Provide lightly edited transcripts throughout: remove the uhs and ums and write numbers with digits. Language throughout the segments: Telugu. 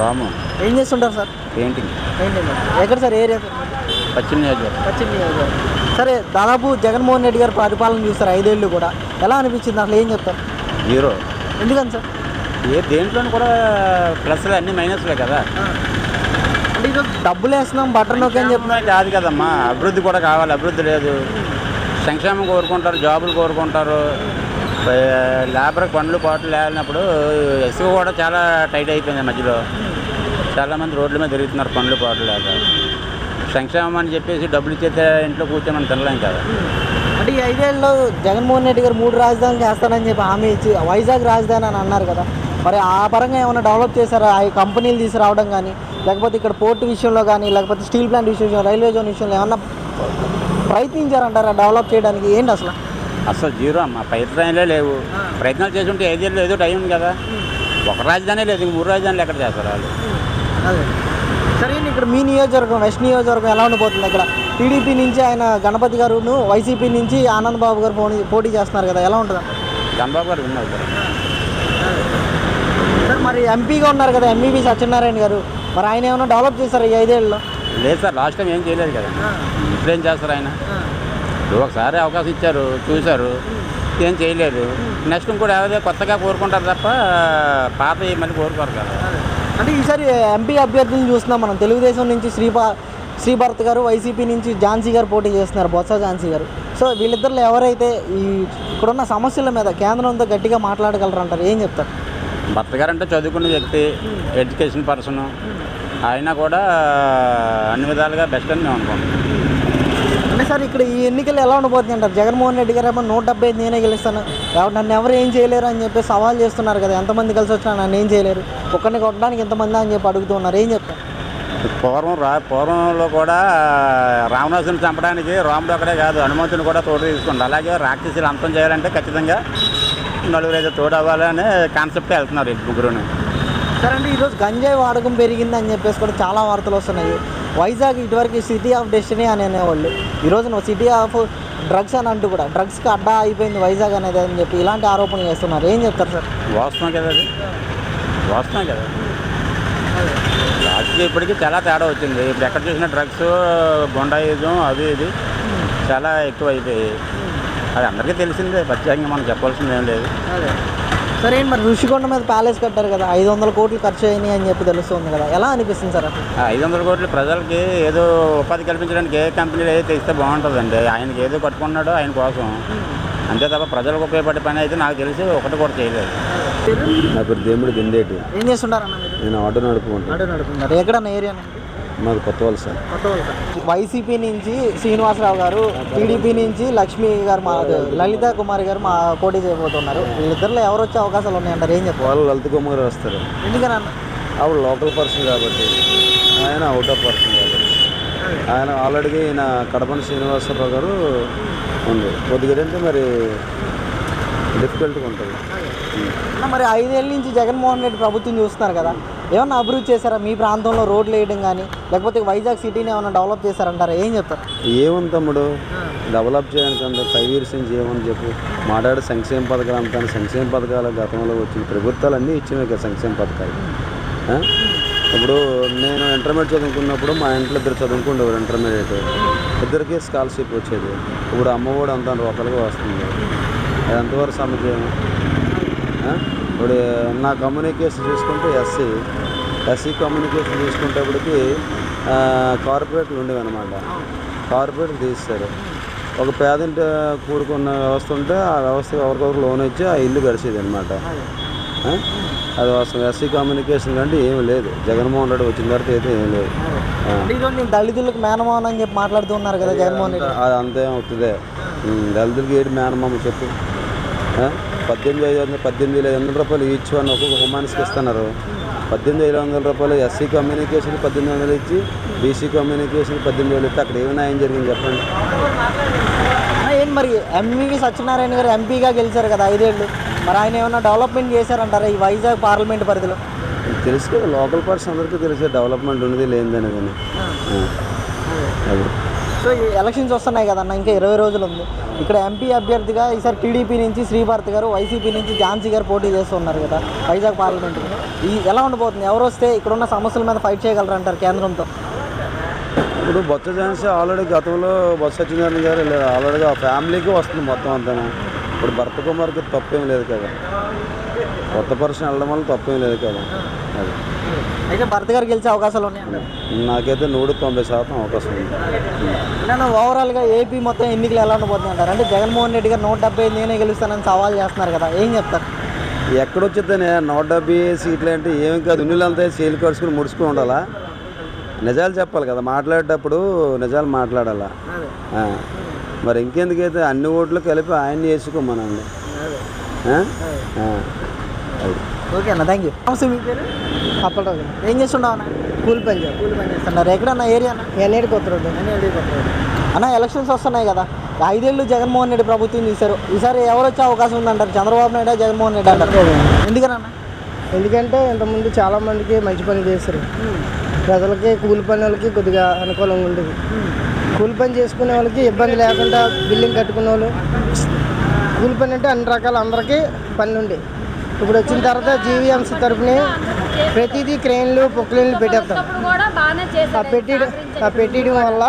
రాము. ఏం చేస్తుంటారు సార్? పెయింటింగ్. ఎక్కడ సార్ ఏరియా? పశ్చిమ నియోజకవర్గం. సరే, దాదాపు జగన్మోహన్ రెడ్డి గారు పరిపాలన చూస్తారు 5 ఏళ్ళు కూడా. ఎలా అనిపించింది అసలు? ఏం చెప్తారు? 0. ఎందుకని సార్? దేంట్లోనూ కూడా ప్లస్లే, అన్ని మైనస్లే కదా. అంటే ఈరోజు డబ్బులు వేస్తున్నాం బటర్ నొక్కి అని చెప్తున్నా కాదు కదమ్మా. అభివృద్ధి కూడా కావాలి. అభివృద్ధి లేదు. సంక్షేమం కోరుకుంటారు, జాబులు కోరుకుంటారు. లేబర్ పనులు పాటలు లేనప్పుడు ఇసుక కూడా చాలా టైట్ అయిపోయింది మధ్యలో. చాలామంది రోడ్ల మీద తిరుగుతున్నారు పనులు పాటలు లేక. సంక్షేమం అని చెప్పేసి డబ్బులు ఇచ్చేస్తే ఇంట్లో కూర్చొని మనం తినలేం కదా. అంటే ఈ 5 ఏళ్ళలో జగన్మోహన్ రెడ్డి గారు 3 రాజధానులు చేస్తానని చెప్పి హామీ ఇచ్చి వైజాగ్ రాజధాని అని అన్నారు కదా. మరి ఆ పరంగా ఏమైనా డెవలప్ చేశారా? ఆ కంపెనీలు తీసుకురావడం కానీ, లేకపోతే ఇక్కడ పోర్టు విషయంలో కానీ, లేకపోతే స్టీల్ ప్లాంట్ విషయంలో, రైల్వే జోన్ విషయంలో ఏమన్నా ప్రయత్నించారంటారా డెవలప్ చేయడానికి? ఏంటి అసలు? అసలు 0 అమ్మ. ప్రయత్నాలే లేవు. ప్రయత్నాలు చేసుకుంటే 5 ఏళ్ళు ఏదో టైం ఉంది కదా. ఒక రాజధానే లేదు, 3 రాజధానులు ఎక్కడ చేస్తారు వాళ్ళు? అదే సరే. ఇక్కడ మీ నియోజకవర్గం, వెస్ట్ నియోజకవర్గం ఎలా ఉండిపోతుంది? ఇక్కడ టీడీపీ నుంచి ఆయన గణపతి గారును, వైసీపీ నుంచి ఆనంద్ బాబు గారు పోటీ చేస్తున్నారు కదా, ఎలా ఉంటుంది? చంద్రబాబు గారు విన్నారు సార్. మరి ఎంపీగా ఉన్నారు కదా ఎంఈవి సత్యనారాయణ గారు, మరి ఆయన ఏమైనా డెవలప్ చేశారు ఈ 5 ఏళ్ళలో? లేదు సార్, లాస్ట్ టైం ఏం చేయలేదు కదా. ఇప్పుడు ఏం చేస్తారు ఆయన? ఒకసారి అవకాశం ఇచ్చారు, చూశారు, ఏం చేయలేదు. నెక్స్ట్ కూడా ఏదో కొత్తగా కోరుకుంటారు తప్ప పాత మళ్ళీ కోరుకోరు కదా. అంటే ఈసారి ఎంపీ అభ్యర్థులను చూస్తున్నాం మనం. తెలుగుదేశం నుంచి శ్రీభరత్ గారు, వైసీపీ నుంచి ఝాన్సీ గారు పోటీ చేస్తున్నారు, బొత్స ఝాన్సీ గారు. సో వీళ్ళిద్దరిలో ఎవరైతే ఈ ఇక్కడున్న సమస్యల మీద కేంద్రంతో గట్టిగా మాట్లాడగలరు అంటారు? ఏం చెప్తారు? భర్త గారు అంటే చదువుకున్న వ్యక్తి, ఎడ్యుకేషన్ పర్సన్. ఆయన కూడా అన్ని విధాలుగా బెస్ట్ అని మేము అనుకుంటున్నాం. అంటే సార్, ఇక్కడ ఈ ఎన్నికలు ఎలా ఉండబోతుంది అంటారు? జగన్మోహన్ రెడ్డి గారు ఏమో 175 నేనే గెలుస్తాను, నన్ను ఎవరు ఏం చేయలేరు అని చెప్పి సవాల్ చేస్తున్నారు కదా. ఎంతమంది కలిసి వచ్చినా నన్ను ఏం చేయలేరు, ఒక్కరిని కొట్టడానికి ఎంతమంది అని చెప్పి అడుగుతున్నారు. ఏం చెప్తారు? పూర్వంలో కూడా రావణాసుని చంపడానికి రాముడు అక్కడే కాదు, హనుమంతుని కూడా తోడు తీసుకుంటారు. అలాగే రాక్షసులు అంతం చేయాలంటే ఖచ్చితంగా 4-5 తోడు అవ్వాలనే కాన్సెప్టే వెళ్తున్నారు ముగ్గురుని. సరే, అంటే ఈరోజు గంజాయి వాడకం పెరిగింది అని చెప్పేసి కూడా చాలా వార్తలు వస్తున్నాయి. వైజాగ్ ఇటువరకు సిటీ ఆఫ్ డెస్టినీ అని అనేవాళ్ళు, ఈరోజు నువ్వు సిటీ ఆఫ్ డ్రగ్స్ అని అంటూ కూడా డ్రగ్స్కి అడ్డా అయిపోయింది వైజాగ్ అనేది అని చెప్పి ఇలాంటి ఆరోపణలు చేస్తున్నారు. ఏం చెప్తారు సార్? వాస్తవం కదా, అది వాస్తవం కదా. లాస్ట్కి ఇప్పటికీ చాలా తేడా వచ్చింది. ఇప్పుడు ఎక్కడ చూసినా డ్రగ్స్, గుండాయిజం, అది ఇది చాలా ఎక్కువ అయిపోయాయి. అది అందరికీ తెలిసిందే, ప్రత్యేకంగా మనం చెప్పాల్సింది ఏం లేదు. సరే, మరి ఋషికొండ మీద ప్యాలెస్ కట్టారు కదా, 500 కోట్లు ఖర్చు అయినాయి అని చెప్పి తెలుస్తుంది కదా, ఎలా అనిపిస్తుంది సార్? 500 కోట్లు ప్రజలకి ఏదో ఉపాధి కల్పించడానికి ఏ కంపెనీలు అయితే ఇస్తే బాగుంటుందండి. ఆయనకి ఏదో కట్టుకున్నాడో ఆయన కోసం, అంతే తప్ప ప్రజలకు ఉపయోగపడే పని అయితే నాకు తెలిసి ఒకటి కూడా చేయలేదు. నా పేరు దేముడు దిందేటి. ఏం చేస్తుంటారన్న మీరు? నేను ఆటో నడుపుకుంటాను. ఎక్కడన్నా ఏరియా? మాది కొత్త వలస. వైసీపీ నుంచి శ్రీనివాసరావు గారు, టీడీపీ నుంచి లక్ష్మి గారు, లలిత కుమారి గారు పోటీ చేయబోతున్నారు. వీళ్ళిద్దరిలో ఎవరు వచ్చే అవకాశాలు ఉన్నాయంటారు? ఏం చెప్పారు? వాళ్ళు లలిత కుమార్ వస్తారు. ఎందుకనన్నా? ఆవిడ లోకల్ పర్సన్ కాబట్టి, ఆయన అవుట్ ఆఫ్ పర్సన్ కాబట్టి. ఆయన ఆల్రెడీ ఈయన కడపని శ్రీనివాసరావు గారు ఉంది. కొద్దిగా అంటే మరి డిఫికల్ట్గా ఉంటుంది. మరి 5 ఏళ్ళ నుంచి జగన్మోహన్ రెడ్డి ప్రభుత్వం చూస్తున్నారు కదా, ఏమన్నా అభివృద్ధి చేశారా మీ ప్రాంతంలో? రోడ్లు వేయడం కానీ, లేకపోతే వైజాగ్ సిటీని ఏమైనా డెవలప్ చేశారంటారా? ఏం చెప్తారు? ఏముంది తమ్ముడు, డెవలప్ చేయడానికి అంత 5 years నుంచి ఏమని చెప్పు మాట్లాడే సంక్షేమ పథకాలు అంతా. సంక్షేమ పథకాలు గతంలో వచ్చిన ప్రభుత్వాలు అన్నీ ఇచ్చినాయి కదా సంక్షేమ పథకాలు. ఇప్పుడు నేను ఇంటర్మీడియట్ చదువుకున్నప్పుడు మా ఇంట్లో 2 చదువుకుండేవారు. ఇంటర్మీడియట్ ఇద్దరికి స్కాలర్షిప్ వచ్చేది. ఇప్పుడు అమ్మఒడి అంత రూపాయలుగా వస్తుంది. అది ఎంతవరకు సమస్య? ఇప్పుడు నా కమ్యూనికేషన్ చూసుకుంటే ఎస్సీ కమ్యూనికేషన్ చూసుకునేటప్పటికి కార్పొరేట్లు ఉండేవి అనమాట. కార్పొరేట్లు తీస్తారు. ఒక పేదింటి కూడుకున్న వ్యవస్థ ఉంటే ఆ వ్యవస్థకు ఎవరికొకరు లోన్ ఇచ్చి ఆ ఇల్లు గడిచేది అనమాట. అది అసలు ఎస్సీ కమ్యూనికేషన్ కంటే ఏమీ లేదు. జగన్మోహన్ రెడ్డి వచ్చిన తర్వాత అయితే ఏం లేదు. దళితులకు మేనమాన అని చెప్పి మాట్లాడుతున్నారు కదా జగన్మోహన్ రెడ్డి. అది అంతే అవుతుంది. దళితులకి ఏంటి మేనమామ చెప్పు? 18,500 రూపాయలు ఈచ్ వన్ ఒక్కొక్క హోమాన్స్కి ఇస్తున్నారు. 18,500 రూపాయలు ఎస్సీ కమ్యూనికేషన్ 1,800 ఇచ్చి, బీసీ కమ్యూనికేషన్ 18,000 ఇస్తే అక్కడ ఏమైనా ఏం జరిగింది చెప్పండి? ఏంటి మరి ఎంఈవి సత్యనారాయణ గారు ఎంపీగా గెలిచారు కదా 5 ఏళ్ళు, మరి ఆయన ఏమైనా డెవలప్మెంట్ చేశారంటారా ఈ వైజాగ్ పార్లమెంట్ పరిధిలో? తెలుసు కదా, లోకల్ పర్సన్ అందరికీ తెలిసే డెవలప్మెంట్ ఉన్నది లేనిదని. కానీ అది సో ఈ ఎలక్షన్స్ వస్తున్నాయి కదన్న, ఇంకా 20 రోజులు ఉంది. ఇక్కడ ఎంపీ అభ్యర్థిగా ఈసారి టీడీపీ నుంచి శ్రీభారత్ గారు, వైసీపీ నుంచి ఝాన్సీ గారు పోటీ చేస్తున్నారు కదా వైజాగ్ పార్లమెంట్కి. ఈ ఎలా ఉండబోతుంది? ఎవరు వస్తే ఇక్కడున్న సమస్యల మీద ఫైట్ చేయగలరు అంటారు కేంద్రంతో? ఇప్పుడు బొత్స ఝాన్సీ ఆల్రెడీ గతంలో బొత్స సత్యనారాయణ గారు ఆల్రెడీ ఆ ఫ్యామిలీకి వస్తుంది మొత్తం అంతా. ఇప్పుడు భరత్ కుమార్కి తప్పేం లేదు కదా, కొత్త పర్సన్ వెళ్ళడం వల్ల తప్పేం లేదు కదా. అది అయితే భరత్ గారు గెలిచే అవకాశాలు ఉన్నాయి. నాకైతే 190% అవకాశం ఉంది. నేను ఓవరాల్గా ఏపీ మొత్తం ఎన్నికలు ఎలా ఉండబోతుంది అంటారు? అంటే జగన్మోహన్ రెడ్డి గారు 175 నేనే గెలుస్తానని సవాల్ చేస్తున్నారు కదా, ఏం చెప్తారు? ఎక్కడొచ్చిద్దని 170 సీట్లు అంటే ఏమి కాదు, ఉన్నీళ్ళంతా సీలు కడుచుకుని ముడుచుకుని ఉండాలా. నిజాలు చెప్పాలి కదా, మాట్లాడేటప్పుడు నిజాలు మాట్లాడాలా. మరి ఇంకెందుకైతే అన్ని ఓట్లు కలిపి ఆయన్ని వేసుకోమనండి. ఓకే అన్న, థ్యాంక్ యూ. నమస్తే, మీ పేరు? అప్పటి ఏం చేస్తుండవు అన్న? కూలి పని కూలి పని చేస్తున్నారు. ఎక్కడన్నా ఏరియా అన్న? ఎన్నేడు కొత్త రోడ్డు. అన్న ఎలక్షన్స్ వస్తున్నాయి కదా, 5 ఏళ్ళు జగన్మోహన్ రెడ్డి ప్రభుత్వం తీశారు. ఈసారి ఎవరు వచ్చే అవకాశం ఉందంటారు? చంద్రబాబు నాయుడు, జగన్మోహన్ రెడ్డి అంటారు. ఎందుకనన్న? ఎందుకంటే ఇంతకుముందు చాలామందికి మంచి పని చేశారు. ప్రజలకి కూలి పని వాళ్ళకి కొద్దిగా అనుకూలంగా ఉండేది. కూలి పని చేసుకునే వాళ్ళకి ఇబ్బంది లేకుండా బిల్డింగ్ కట్టుకునే వాళ్ళు, కూలి పని అంటే అన్ని రకాల అందరికీ పనులు ఉండేవి. ఇప్పుడు వచ్చిన తర్వాత జీవీఎంసీ తరఫున ప్రతిదీ క్రెయిన్లు పొక్లైన్లు పెట్టేస్తాం. ఆ పెట్టడం వల్ల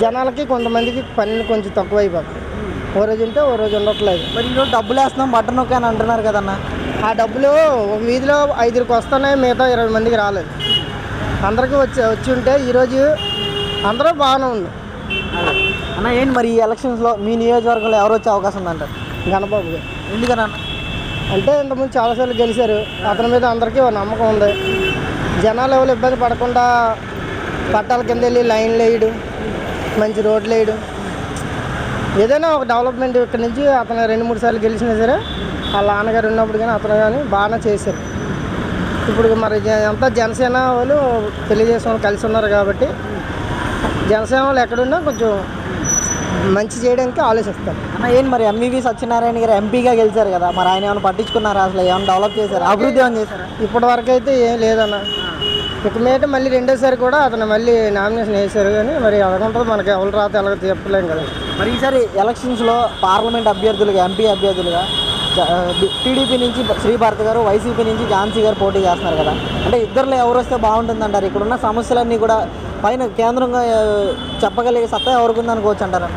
జనాలకి కొంతమందికి పనులు కొంచెం తక్కువ అయిపోతుంది. ఓ రోజు ఉంటే ఓ రోజు ఉండట్లేదు. మరి ఈరోజు డబ్బులు వేస్తున్నాం బట్టన్ నొక్కి అని అంటున్నారు కదన్న. ఆ డబ్బులు ఒక వీధిలో 5కి వస్తున్నాయి, మిగతా 20 మందికి రాలేదు. అందరికీ వచ్చి ఉంటే ఈరోజు అందరూ బాగానే ఉంది. అన్న ఏంటి మరి ఈ ఎలక్షన్స్లో మీ నియోజకవర్గంలో ఎవరు వచ్చే అవకాశం ఉందంటారు? గణబాబు గారు. ఎందుకనన్న? అంటే ఇంతకుముందు చాలాసార్లు గెలిచారు. అతని మీద అందరికీ ఒక నమ్మకం ఉంది. జనాలు ఎవరు ఇబ్బంది పడకుండా పట్టాల కింద వెళ్ళి లైన్లు వేయడం, మంచి రోడ్లు వేయడం, ఏదైనా ఒక డెవలప్మెంట్ ఇక్కడ నుంచి అతను 2-3 సార్లు గెలిచినా సరే వాళ్ళ నాన్నగారు ఉన్నప్పుడు కానీ అతను కానీ బాగానే చేశారు. ఇప్పుడు మరి అంతా జనసేన వాళ్ళు తెలుగుదేశం వాళ్ళు కలిసి ఉన్నారు కాబట్టి జనసేన వాళ్ళు ఎక్కడున్నా కొంచెం మంచి చేయడానికి ఆలోచిస్తారు. అన్న ఏంటి మరి ఎంవివి సత్యనారాయణ గారు ఎంపీగా గెలిచారు కదా, మరి ఆయన ఏమైనా పట్టించుకున్నారా? అసలు ఏమైనా డెవలప్ చేశారు, అభివృద్ధి ఏమైనా చేశారా? ఇప్పటి వరకు అయితే ఏం లేదన్న. ఇక మీద మళ్ళీ రెండోసారి కూడా అతను మళ్ళీ నామినేషన్ వేశారు, కానీ మరి అలాగుంటుంది మనకి ఎవరు రాత ఎలాగ చెప్పలేం కదా. మరి ఈసారి ఎలక్షన్స్లో పార్లమెంట్ అభ్యర్థులుగా, ఎంపీ అభ్యర్థులుగా టీడీపీ నుంచి శ్రీభారత్ గారు, వైసీపీ నుంచి ఝాన్సీ గారు పోటీ చేస్తున్నారు కదా, అంటే ఇద్దరులో ఎవరు వస్తే బాగుంటుంది అంటారు? ఇక్కడున్న సమస్యలన్నీ కూడా పైన కేంద్రంగా చెప్పగలిగే సత్తా ఎవరికి ఉందనుకోవచ్చు అంటారా?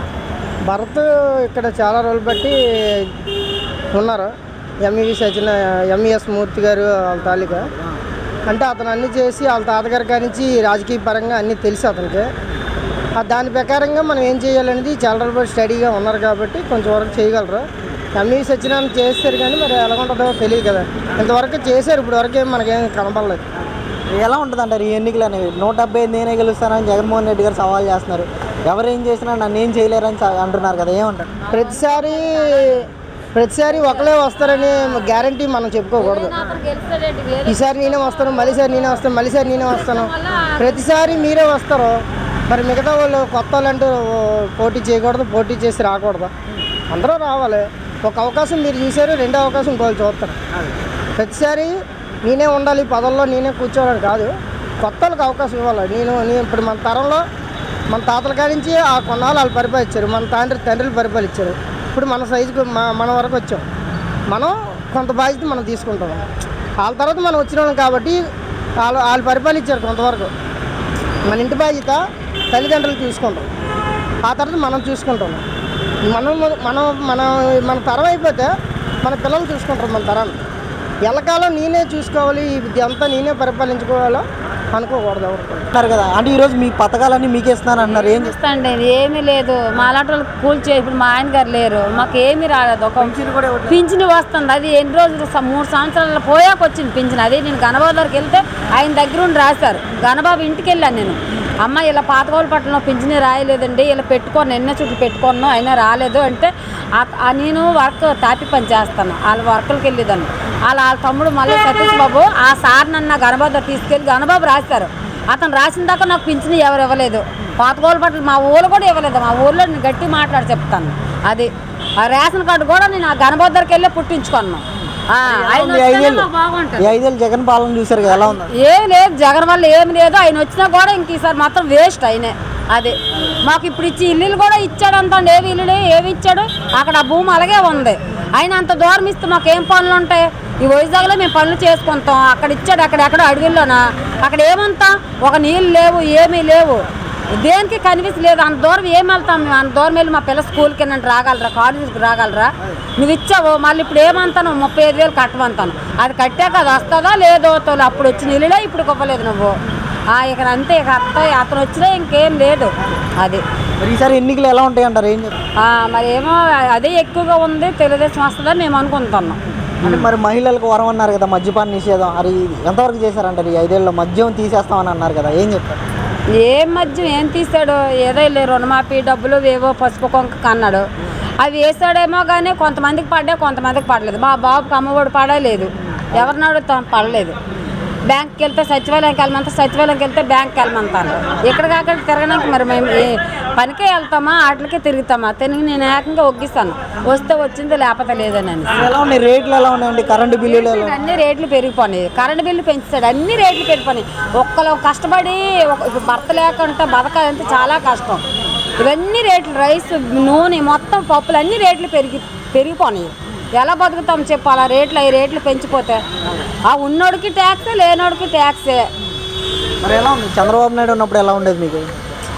భరత్ ఇక్కడ చాలా రోజులు బట్టి ఉన్నారు. ఎంఈఎస్ మూర్తి గారు వాళ్ళ తాలూకా అంటే అతను అన్నీ చేసి వాళ్ళ తాతగారి కానించి రాజకీయ పరంగా అన్నీ తెలుసు అతనికి. దాని ప్రకారంగా మనం ఏం చేయాలనేది చాలా రోజులు బట్టి స్టడీగా ఉన్నారు కాబట్టి కొంచెం వరకు చేయగలరు. ఎంఈ సత్యనారాయణ చేస్తారు కానీ మరి ఎలా ఉంటుందో తెలియదు కదా. ఇంతవరకు చేశారు, ఇప్పుడు వరకు మనకేం కనపడలేదు. ఎలా ఉంటుంది అంటారు ఈ ఎన్నికలు అనేవి? 175 నేనే గెలుస్తానని జగన్మోహన్ రెడ్డి గారు సవాల్ చేస్తున్నారు. ఎవరేం చేసినా నన్ను ఏం చేయలేరని అంటున్నారు కదా, ఏమంటారు? ప్రతిసారి ఒకరే వస్తారని గ్యారంటీ మనం చెప్పుకోకూడదు. ఈసారి నేనే వస్తాను, మళ్ళీసారి నేనే వస్తాను, మళ్ళీసారి నేనే వస్తాను, ప్రతిసారి మీరే వస్తారు. మరి మిగతా వాళ్ళు కొత్త వాళ్ళు అంటూ పోటీ చేయకూడదు, పోటీ చేసి రాకూడదు, అందరూ రావాలి. ఒక అవకాశం మీరు చూసారు, రెండో అవకాశం ఇంకోళ్ళు చూస్తారు. ప్రతిసారి నేనే ఉండాలి పదవుల్లో నేనే కూర్చోవాలని కాదు, కొత్త వాళ్ళకి అవకాశం ఇవ్వాలి. నేను ఇప్పుడు మన తరంలో మన తాతల కాడి నుంచి ఆ కొన్నాళ్ళు వాళ్ళు పరిపాలించారు, మన తండ్రులు పరిపాలించారు. ఇప్పుడు మన సైజుకు మన వరకు వచ్చాం, మనం కొంత బాధ్యత మనం తీసుకుంటాం. వాళ్ళ తర్వాత మనం వచ్చిన వాళ్ళం కాబట్టి వాళ్ళు పరిపాలించారు కొంతవరకు. మన ఇంటి బాధ్యత తల్లిదండ్రులు చూసుకుంటాం, ఆ తర్వాత మనం చూసుకుంటాం. మన తరం అయిపోతే మన పిల్లలు చూసుకుంటారు మన తరాన్ని. ఎల్లకాలం నేనే చూసుకోవాలి, ఇది అంతా నేనే పరిపాలించుకోవాలో అనుకోకూడదు ఎవరు అంటారు కదా. అంటే ఈరోజు మీ పథకాలన్నీ మీకే ఇస్తున్నాను అంటున్నారు, ఏం చేస్తాండి? ఏమీ లేదు, మా అలాంటి వాళ్ళు కూల్చే ఇప్పుడు మా ఆయన గారు లేరు, మాకు ఏమీ రాలేదు. ఒక పింఛన్ వస్తుంది, అది ఎన్ని రోజులు 3 సంవత్సరాల పోయాక వచ్చింది పింఛన్. అది నేను గణబాబు దగ్గరికి వెళ్తే ఆయన దగ్గర ఉండి రాశారు. గణబాబు ఇంటికి వెళ్ళాను నేను, అమ్మ ఇలా పాతకోలపట్నంలో పింఛన్ రాయలేదండి, ఇలా పెట్టుకోను, ఎన్న చుట్టూ పెట్టుకున్నాను అయినా రాలేదు అంటే, నేను వర్క్ తాపి పని చేస్తాను, వాళ్ళ వర్కులకి వెళ్ళేదాన్ని. వాళ్ళ తమ్ముడు మళ్ళీ సతీష్ బాబు ఆ సార్ నన్ను గణబాబు దగ్గర తీసుకెళ్ళి గణబాబు రాశారు. అతను రాసిన దాకా నాకు పింఛన్ ఎవరు ఇవ్వలేదు, పాతకోలపట్నం మా ఊళ్ళు కూడా ఇవ్వలేదు. మా ఊళ్ళో నేను గట్టి మాట్లాడి చెప్తాను. అది ఆ రేషన్ కార్డు కూడా నేను ఆ గణబాబు దగ్గరికి వెళ్ళి పుట్టించుకున్నాను. ఆయన ఈ వస్తేనే 5 ఏళ్ళు మాకు బాగుంటుంది. ఈ 5 ఏళ్ళు జగన్ పాలన చూశారు కదా, ఎలా ఉంది? ఏం లేదు, జగన్ వల్ల ఏమి లేదు. ఆయన వచ్చినా కూడా ఇంక ఈసారి మాత్రం వేస్ట్ అయినే. అదే మాకు ఇప్పుడు ఇచ్చి ఇల్లులు కూడా ఇచ్చాడు అంత, ఏవి ఇల్లు ఏమి ఇచ్చాడు, అక్కడ ఆ భూమి అలాగే ఉంది. ఆయన అంత దూరం ఇస్తే మాకు ఏం పనులు ఉంటాయి? ఈ వైజాగ్లో మేము పనులు చేసుకుంటాం, అక్కడ ఇచ్చాడు అక్కడెక్కడ అడవిల్లోనా, అక్కడ ఏమంతా ఒక నీళ్ళు లేవు, ఏమీ లేవు, దేనికి కనిపిస్తలేదు. లేదు అంత దూరం ఏం వెళ్తాం మేము? అంత దూరం వెళ్ళి మా పిల్ల స్కూల్కి ఏంటంటే రాగలరా, కాలేజీకి రాగలరా? నువ్వు ఇచ్చావు, మళ్ళీ ఇప్పుడు ఏమంటాను 35,000 కట్టమంటాను. అది కట్టాక అది వస్తుందా లేదో తోలు, అప్పుడు వచ్చిన ఇల్లులే ఇప్పుడు ఇవ్వలేదు నువ్వు. ఇక అంతే, ఇక అతను వచ్చినా ఇంకేం లేదు. అది మరి ఈసారి ఎన్నికలు ఎలా ఉంటాయి అంటారు, ఏం చెప్తారు? మరి ఏమో అదే ఎక్కువగా ఉంది, తెలుగుదేశం వస్తుందని మేము అనుకుంటున్నాం. అంటే మరి మహిళలకు వరం అన్నారు కదా, మద్యపాన నిషేధం, అది ఎంతవరకు చేశారంటారు? ఈ 5 ఏళ్ళలో మద్యం తీసేస్తామని అన్నారు కదా, ఏం చెప్తారు? ఏం మద్యం ఏం తీసాడు? ఏదో రుణమాఫీ డబ్బులు ఏవో పసుపు కొంక అన్నాడు, అవి వేసాడేమో కానీ కొంతమందికి పడ్డా కొంతమందికి పడలేదు. మా బాబుకి అమ్మఒడి పడలేదు, ఎవరిని అడుగుతాం, పడలేదు. బ్యాంక్కి వెళ్తే సచివాలయంకి వెళ్ళమంటే, సచివాలయంకి వెళ్తే బ్యాంక్కి వెళ్ళమంటాను. ఎక్కడికక్కడ తిరగడానికి మరి మేము పనికే వెళ్తామా, ఆటలకే తిరుగుతామా? తిరిగి నేను ఏకంగా ఒగ్గిస్తాను, వస్తే వచ్చింది లేకపోతే లేదని. ఎలా ఉన్నాయి రేట్లు, ఎలా ఉన్నాయండి కరెంటు బిల్లులు? అన్ని రేట్లు పెరిగిపోయినాయి, కరెంటు బిల్లు పెంచాడు, అన్ని రేట్లు పెరిగిపోయినాయి. ఒక్కరు కష్టపడి భర్త లేకుండా బతకాలంటే చాలా కష్టం. ఇవన్నీ రేట్లు, రైస్, నూనె, మొత్తం పప్పులు అన్ని రేట్లు పెరిగిపోయినాయి. ఎలా బతుకుతాం చెప్పు? అలా రేట్లు పెంచిపోతే ఉన్నోడికి ట్యాక్సే, లేనోడికి ట్యాక్సే. మరి ఎలా ఉంది చంద్రబాబు నాయుడు ఉన్నప్పుడు, ఎలా ఉండేది మీకు?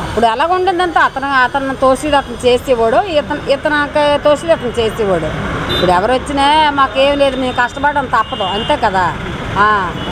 అప్పుడు ఎలాగ ఉండేదంటే అతను తోసేది అతను చేసేవాడు, ఇతనికి తోసేది అతను చేసేవాడు. ఇప్పుడు ఎవరు వచ్చినా మాకేం లేదు, మేము కష్టపడడం తప్పదు, అంతే కదా.